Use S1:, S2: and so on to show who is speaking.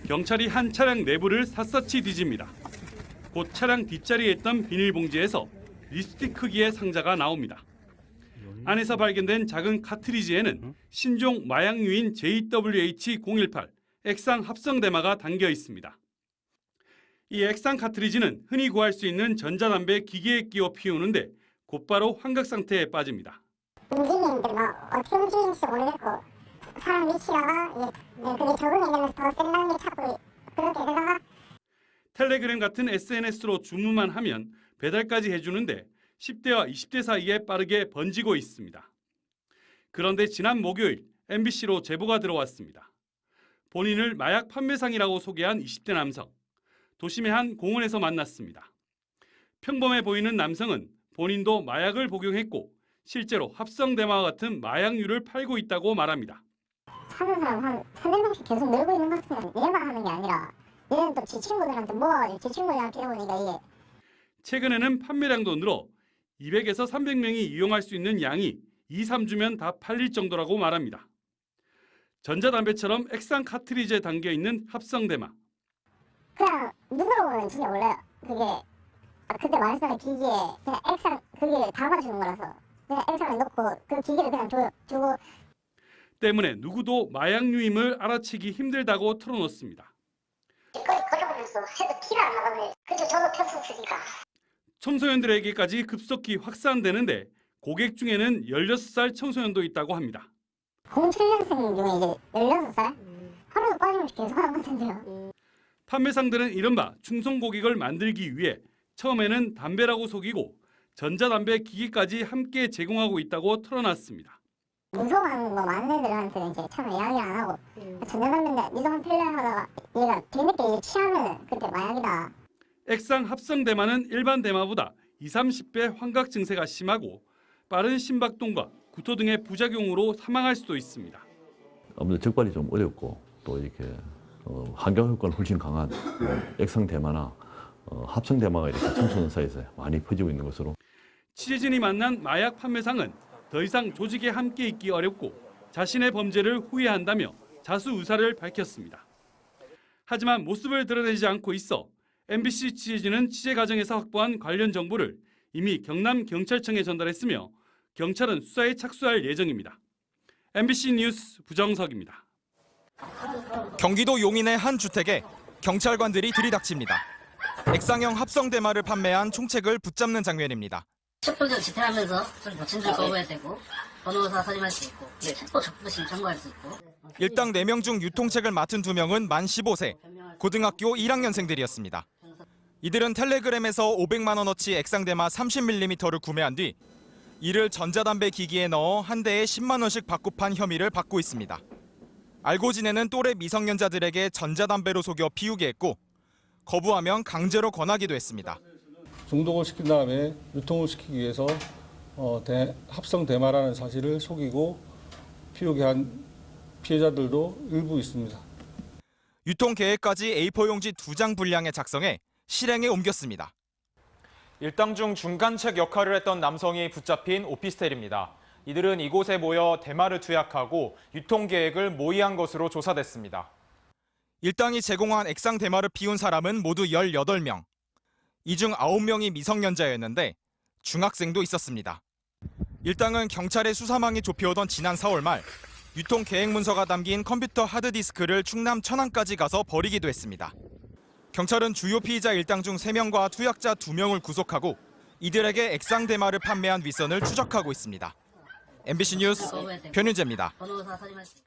S1: 경찰이 한 차량 내부를 샅샅이 뒤집니다. 곧 차량 뒷자리에 있던 비닐봉지에서 립스틱 크기의 상자가 나옵니다. 안에서 발견된 작은 카트리지에는 신종 마약류인 JWH-018 액상 합성 대마가 담겨 있습니다. 이 액상 카트리지는 흔히 구할 수 있는 전자담배 기계에 끼워 피우는데 곧바로 환각 상태에 빠집니다.
S2: 움직이는데 어떻게 움직이는지 모르겠고 사람 위치가 그게 적응이 되면서 더 센 단계 찾고 그렇게 되다가
S1: 텔레그램 같은 SNS로 주문만 하면 배달까지 해주는데 10대와 20대 사이에 빠르게 번지고 있습니다. 그런데 지난 목요일 MBC로 제보가 들어왔습니다. 본인을 마약 판매상이라고 소개한 20대 남성. 도심의 한 공원에서 만났습니다. 평범해 보이는 남성은 본인도 마약을 복용했고 실제로 합성 대마와 같은 마약류를 팔고 있다고 말합니다.
S2: 사는 사람 한 300명씩 계속 늘고 있는 것 같으면 얘만 하는 게 아니라 얘는 또 지 친구들한테 모아가지고 지 친구들한테 피워보니까 이게
S1: 최근에는 판매량도 늘어 200에서 300명이 이용할 수 있는 양이 2, 3주면 다 팔릴 정도라고 말합니다. 전자담배처럼 액상 카트리지에 담겨 있는 합성 대마.
S2: 그냥 눈으로 보면 진짜 몰라요. 그게 그때 말했던 기기에 그냥 액상 그게 담아주는 거라서 그냥 액상을 넣고 그 기계를 그냥 주고
S1: 때문에 누구도 마약류임을 알아채기 힘들다고 털어놓습니다.
S2: 걸어보면서 해도 티가 안 나거든요. 그래서 저도 폈었으니까.
S1: 청소년들에게까지 급속히 확산되는데 고객 중에는 16살 청소년도 있다고 합니다.
S2: 07년생 중에 이제 16살? 하루도 빠짐없이 계속 하는 것 같은데요.
S1: 판매상들은 이른바 충성 고객을 만들기 위해 처음에는 담배라고 속이고 전자담배 기기까지 함께 제공하고 있다고 털어놨습니다.
S2: 무서워하는 거 많은 애들한테는 이제 처음에 이야기 안 하고 전자담배인데 니도 한 필래 하다가 얘가 뒤늦게 이제 취하면 그때 마약이다.
S1: 액상 합성 대마는 일반 대마보다 20, 30배 환각 증세가 심하고 빠른 심박동과 구토 등의 부작용으로 사망할 수도 있습니다.
S3: 아무래도 적발이 좀 어렵고 또 이렇게 환경 효과는 훨씬 강한 액상 대마나 합성 대마가 이렇게 청소년 사이에서 많이 퍼지고 있는 것으로.
S1: 취재진이 만난 마약 판매상은 더 이상 조직에 함께 있기 어렵고 자신의 범죄를 후회한다며 자수 의사를 밝혔습니다. 하지만 모습을 드러내지 않고 있어 MBC 취재진은 취재 과정에서 확보한 관련 정보를 이미 경남경찰청에 전달했으며 경찰은 수사에 착수할 예정입니다. MBC 뉴스 부정석입니다.
S4: 경기도 용인의 한 주택에 경찰관들이 들이닥칩니다. 액상형 합성 대마를 판매한 총책을 붙잡는 장면입니다.
S5: 촛불도 집회하면서 모친들 거부해야 되고 번호사 사진할 수 있고 첩보 적부심 청구할 수 있고
S4: 일당 4명 중 유통책을 맡은 2명은 만 15세, 고등학교 1학년생들이었습니다. 이들은 텔레그램에서 500만 원어치 액상 대마 30mm를 구매한 뒤 이를 전자담배 기기에 넣어 한 대에 10만 원씩 받고 판 혐의를 받고 있습니다. 알고 지내는 또래 미성년자들에게 전자담배로 속여 피우게 했고 거부하면 강제로 권하기도 했습니다.
S6: 중독을 시킨 다음에 유통을 시키기 위해서 합성 대마라는 사실을 속이고 피우게 한 피해자들도 일부 있습니다.
S4: 유통 계획까지 A4 용지 2장 분량에 작성해 실행에 옮겼습니다.
S7: 일당 중 중간책 역할을 했던 남성이 붙잡힌 오피스텔입니다. 이들은 이곳에 모여 대마를 투약하고 유통 계획을 모의한 것으로 조사됐습니다.
S4: 일당이 제공한 액상 대마를 피운 사람은 모두 18명. 이 중 9명이 미성년자였는데 중학생도 있었습니다. 일당은 경찰의 수사망이 좁혀오던 지난 4월 말 유통 계획 문서가 담긴 컴퓨터 하드디스크를 충남 천안까지 가서 버리기도 했습니다. 경찰은 주요 피의자 일당 중 3명과 투약자 2명을 구속하고 이들에게 액상 대마를 판매한 윗선을 추적하고 있습니다. MBC 뉴스 변윤재입니다.
S5: 번호사 사진할 수 있고